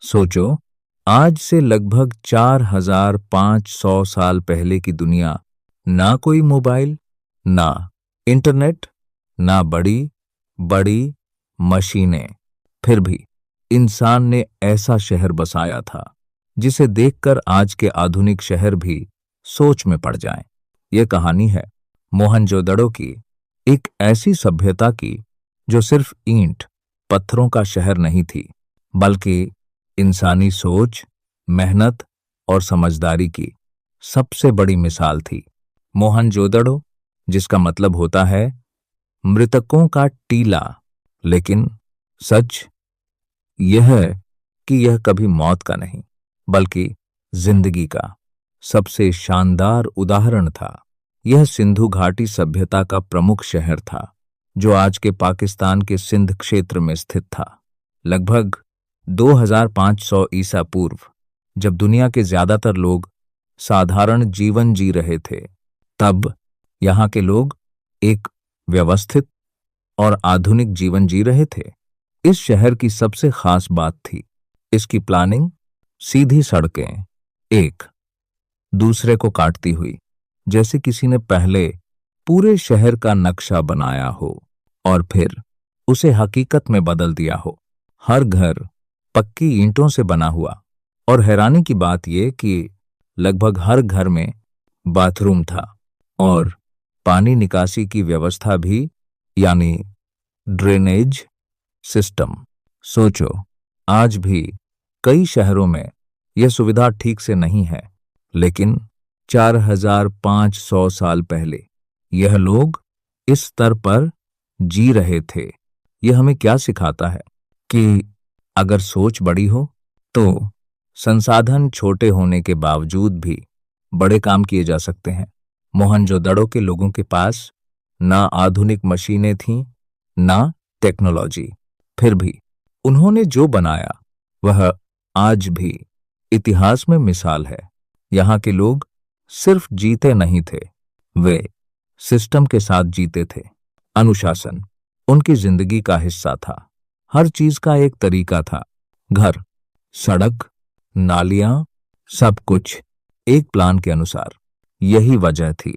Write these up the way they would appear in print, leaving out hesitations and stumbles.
सोचो, आज से लगभग 4500 साल पहले की दुनिया, ना कोई मोबाइल, ना इंटरनेट, ना बड़ी बड़ी मशीनें। फिर भी इंसान ने ऐसा शहर बसाया था जिसे देखकर आज के आधुनिक शहर भी सोच में पड़ जाएं। यह कहानी है मोहनजोदड़ो की, एक ऐसी सभ्यता की जो सिर्फ ईंट पत्थरों का शहर नहीं थी, बल्कि इंसानी सोच, मेहनत और समझदारी की सबसे बड़ी मिसाल थी। मोहनजोदड़ो, जिसका मतलब होता है मृतकों का टीला, लेकिन सच यह है कि यह कभी मौत का नहीं, बल्कि जिंदगी का सबसे शानदार उदाहरण था। यह सिंधु घाटी सभ्यता का प्रमुख शहर था, जो आज के पाकिस्तान के सिंध क्षेत्र में स्थित था। लगभग 2500 ईसा पूर्व, जब दुनिया के ज्यादातर लोग साधारण जीवन जी रहे थे, तब यहाँ के लोग एक व्यवस्थित और आधुनिक जीवन जी रहे थे। इस शहर की सबसे खास बात थी इसकी प्लानिंग। सीधी सड़कें एक दूसरे को काटती हुई, जैसे किसी ने पहले पूरे शहर का नक्शा बनाया हो और फिर उसे हकीकत में बदल दिया हो। हर घर पक्की ईंटों से बना हुआ, और हैरानी की बात यह कि लगभग हर घर में बाथरूम था और पानी निकासी की व्यवस्था भी, यानी ड्रेनेज सिस्टम। सोचो, आज भी कई शहरों में यह सुविधा ठीक से नहीं है, लेकिन 4500 साल पहले यह लोग इस स्तर पर जी रहे थे। यह हमें क्या सिखाता है कि अगर सोच बड़ी हो तो संसाधन छोटे होने के बावजूद भी बड़े काम किए जा सकते हैं। मोहनजोदड़ो के लोगों के पास ना आधुनिक मशीनें थीं, ना टेक्नोलॉजी, फिर भी उन्होंने जो बनाया वह आज भी इतिहास में मिसाल है। यहाँ के लोग सिर्फ जीते नहीं थे, वे सिस्टम के साथ जीते थे। अनुशासन उनकी जिंदगी का हिस्सा था। हर चीज का एक तरीका था। घर, सड़क, नालियां, सब कुछ एक प्लान के अनुसार। यही वजह थी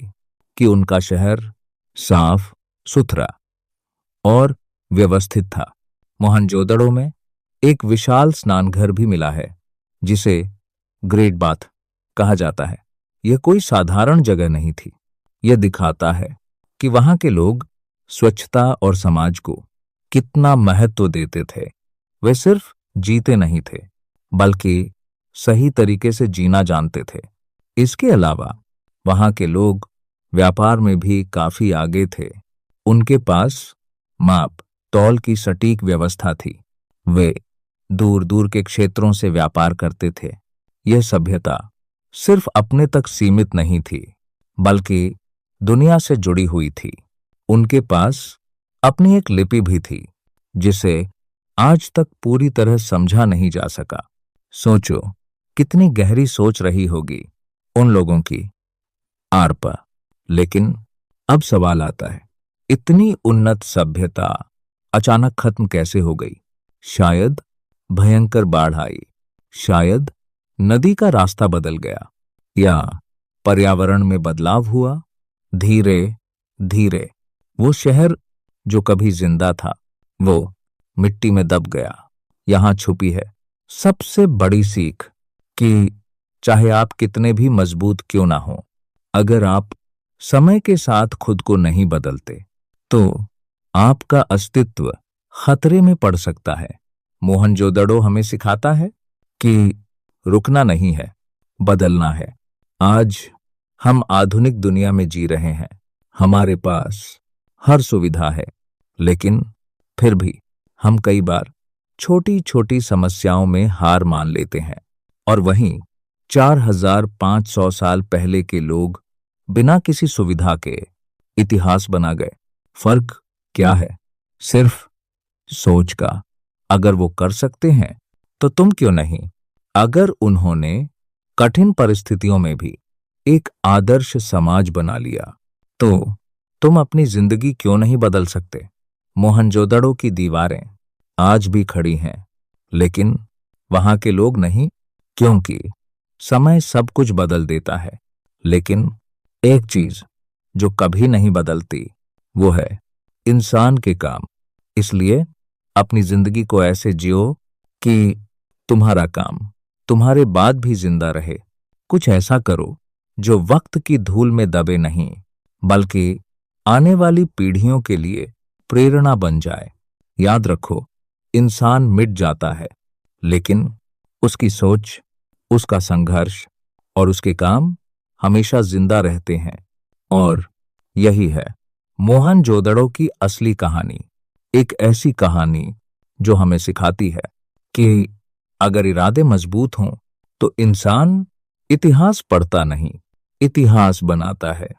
कि उनका शहर साफ सुथरा और व्यवस्थित था। मोहनजोदड़ो में एक विशाल स्नानघर भी मिला है, जिसे ग्रेट बाथ कहा जाता है। यह कोई साधारण जगह नहीं थी। यह दिखाता है कि वहां के लोग स्वच्छता और समाज को कितना महत्व देते थे। वे सिर्फ जीते नहीं थे, बल्कि सही तरीके से जीना जानते थे। इसके अलावा वहां के लोग व्यापार में भी काफी आगे थे। उनके पास माप तौल की सटीक व्यवस्था थी। वे दूर दूर के क्षेत्रों से व्यापार करते थे। यह सभ्यता सिर्फ अपने तक सीमित नहीं थी, बल्कि दुनिया से जुड़ी हुई थी। उनके पास अपनी एक लिपि भी थी, जिसे आज तक पूरी तरह समझा नहीं जा सका। सोचो, कितनी गहरी सोच रही होगी उन लोगों की आर पर। लेकिन अब सवाल आता है, इतनी उन्नत सभ्यता अचानक खत्म कैसे हो गई? शायद भयंकर बाढ़ आई, शायद नदी का रास्ता बदल गया, या पर्यावरण में बदलाव हुआ। धीरे धीरे वो शहर जो कभी जिंदा था, वो मिट्टी में दब गया। यहां छुपी है सबसे बड़ी सीख कि चाहे आप कितने भी मजबूत क्यों ना हो, अगर आप समय के साथ खुद को नहीं बदलते, तो आपका अस्तित्व खतरे में पड़ सकता है। मोहनजोदड़ो हमें सिखाता है कि रुकना नहीं है, बदलना है। आज हम आधुनिक दुनिया में जी रहे हैं। हमारे पास हर सुविधा है, लेकिन फिर भी हम कई बार छोटी छोटी समस्याओं में हार मान लेते हैं। और वहीं 4500 साल पहले के लोग बिना किसी सुविधा के इतिहास बना गए। फर्क क्या है? सिर्फ सोच का। अगर वो कर सकते हैं, तो तुम क्यों नहीं? अगर उन्होंने कठिन परिस्थितियों में भी एक आदर्श समाज बना लिया, तो तुम अपनी जिंदगी क्यों नहीं बदल सकते? मोहनजोदड़ो की दीवारें आज भी खड़ी हैं, लेकिन वहां के लोग नहीं, क्योंकि समय सब कुछ बदल देता है। लेकिन एक चीज जो कभी नहीं बदलती वो है इंसान के काम। इसलिए अपनी जिंदगी को ऐसे जियो कि तुम्हारा काम तुम्हारे बाद भी जिंदा रहे। कुछ ऐसा करो जो वक्त की धूल में दबे नहीं, बल्कि आने वाली पीढ़ियों के लिए प्रेरणा बन जाए। याद रखो, इंसान मिट जाता है, लेकिन उसकी सोच, उसका संघर्ष और उसके काम हमेशा जिंदा रहते हैं। और यही है मोहनजोदड़ो की असली कहानी। एक ऐसी कहानी जो हमें सिखाती है कि अगर इरादे मजबूत हों तो इंसान इतिहास पढ़ता नहीं, इतिहास बनाता है।